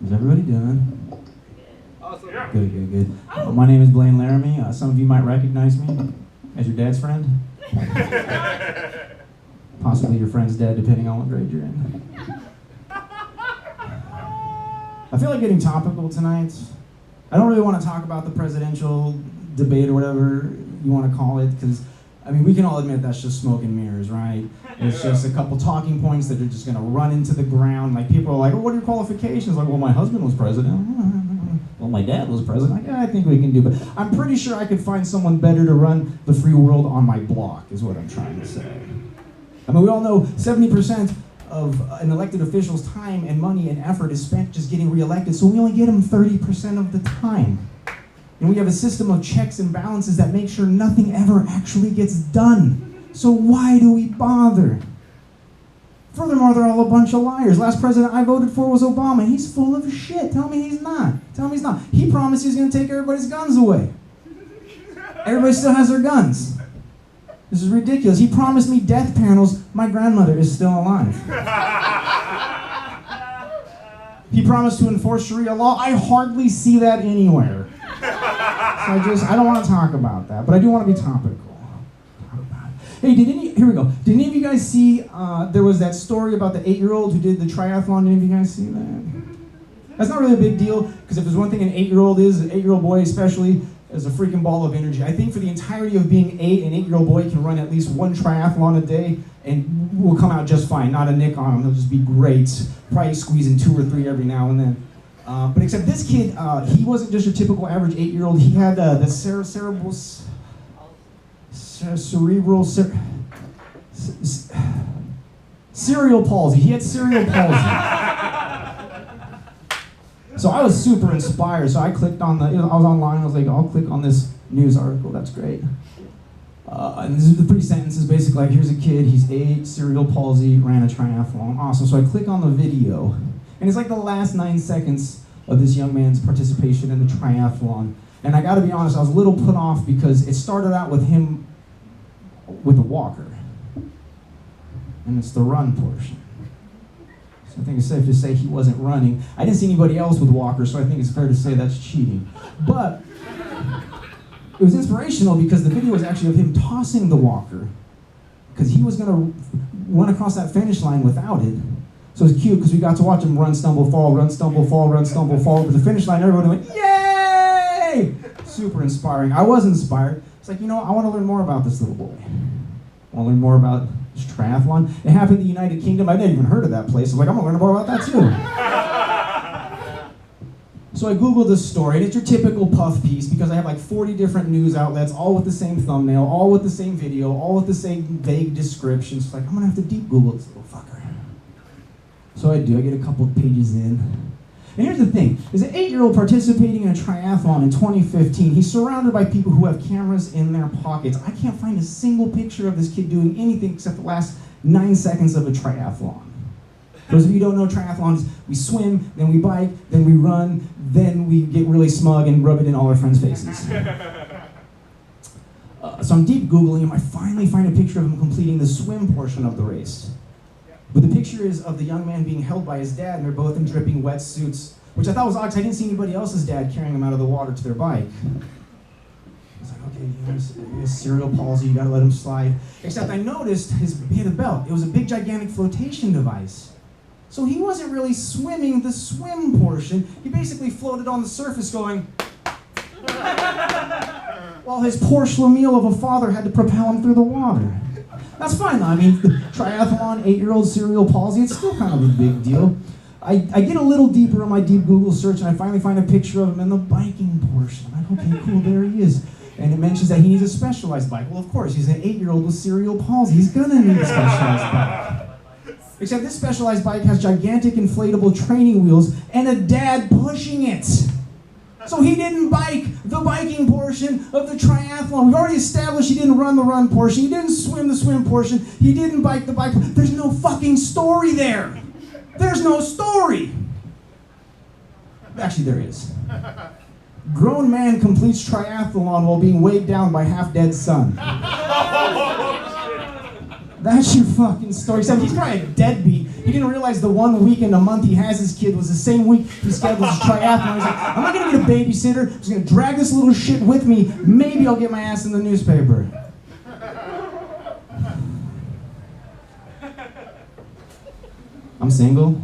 How's everybody doing? Awesome. Good. My name is Blane Laramie. Some of you might recognize me as your dad's friend. Possibly your friend's dad, depending on what grade you're in. I feel like getting topical tonight. I don't really want to talk about the presidential debate or whatever you want to call it, because I mean, we can all admit that's just smoke and mirrors, right? It's just a couple talking points that are just going to run into the ground. Like, people are like, oh, what are your qualifications? Like, well, my husband was president. Well, my dad was president. Like, yeah, I think we can do, but I'm pretty sure I could find someone better to run the free world on my block, is what I'm trying to say. I mean, we all know 70% of an elected official's time and money and effort is spent just getting reelected, so we only get them 30% of the time. And we have a system of checks and balances that make sure nothing ever actually gets done. So why do we bother? Furthermore, they're all a bunch of liars. Last president I voted for was Obama. He's full of shit. Tell me he's not. Tell me he's not. He promised he's going to take everybody's guns away. Everybody still has their guns. This is ridiculous. He promised me death panels. My grandmother is still alive. He promised to enforce Sharia law. I hardly see that anywhere. So I don't want to talk about that, but I do want to be topical. Hey, here we go. Did any of you guys see, there was that story about the 8-year-old who did the triathlon? Did any of you guys see that? That's not really a big deal, because if there's one thing an 8-year-old is, an 8-year-old boy especially, is a freaking ball of energy. I think for the entirety of being 8, an 8-year-old boy can run at least one triathlon a day and will come out just fine. Not a nick on him. He'll just be great. Probably squeezing 2 or 3 every now and then. But except this kid, he wasn't just your typical average 8-year-old. He had the cerebral palsy. He had cerebral palsy. So I was super inspired. So I clicked on I was online. I was like, I'll click on this news article. That's great. And this is the 3 sentences, basically like, here's a kid, he's 8, cerebral palsy, ran a triathlon. Awesome. So I click on the video. And it's like the last 9 seconds of this young man's participation in the triathlon. And I gotta be honest, I was a little put off because it started out with him with a walker. And it's the run portion. So I think it's safe to say he wasn't running. I didn't see anybody else with walkers, so I think it's fair to say that's cheating. But it was inspirational because the video was actually of him tossing the walker, because he was gonna run across that finish line without it. So it was cute because we got to watch him run, stumble, fall, run, stumble, fall, run, stumble, fall. But the finish line, everyone went, yay! Super inspiring. I was inspired. It's like, I want to learn more about this little boy. I want to learn more about this triathlon. It happened in the United Kingdom. I'd never even heard of that place. I was like, I'm going to learn more about that too. So I Googled this story, and it's your typical puff piece because I have like 40 different news outlets, all with the same thumbnail, all with the same video, all with the same vague descriptions. It's like, I'm going to have to deep Google this little fucker. So I do. I get a couple of pages in. And here's the thing. There's an 8-year-old participating in a triathlon in 2015. He's surrounded by people who have cameras in their pockets. I can't find a single picture of this kid doing anything except the last 9 seconds of a triathlon. For those of you who don't know, triathlons, we swim, then we bike, then we run, then we get really smug and rub it in all our friends' faces. So I'm deep Googling him. I finally find a picture of him completing the swim portion of the race. But the picture is of the young man being held by his dad, and they're both in dripping wetsuits, which I thought was odd because I didn't see anybody else's dad carrying him out of the water to their bike. I was like, okay, he has cerebral palsy, you gotta let him slide. Except I noticed he had a belt. It was a big, gigantic flotation device. So he wasn't really swimming the swim portion. He basically floated on the surface going, while his poor schlemiel of a father had to propel him through the water. That's fine though. I mean, triathlon, 8-year-old cerebral palsy, it's still kind of a big deal. I get a little deeper in my deep Google search and I finally find a picture of him in the biking portion. I'm like, okay, cool, there he is. And it mentions that he needs a specialized bike. Well, of course, he's an 8-year-old with cerebral palsy. He's gonna need a specialized bike. Except this specialized bike has gigantic inflatable training wheels and a dad pushing it. So he didn't bike the biking portion of the triathlon. We've already established he didn't run the run portion. He didn't swim the swim portion. He didn't bike the bike. There's no fucking story there. There's no story. Actually, there is. Grown man completes triathlon while being weighed down by half-dead son. That's your fucking story. Except he's probably a deadbeat. He didn't realize the one weekend a month he has his kid was the same week he scheduled his triathlon. He's like, I'm not gonna get a babysitter. I'm just gonna drag this little shit with me. Maybe I'll get my ass in the newspaper. I'm single.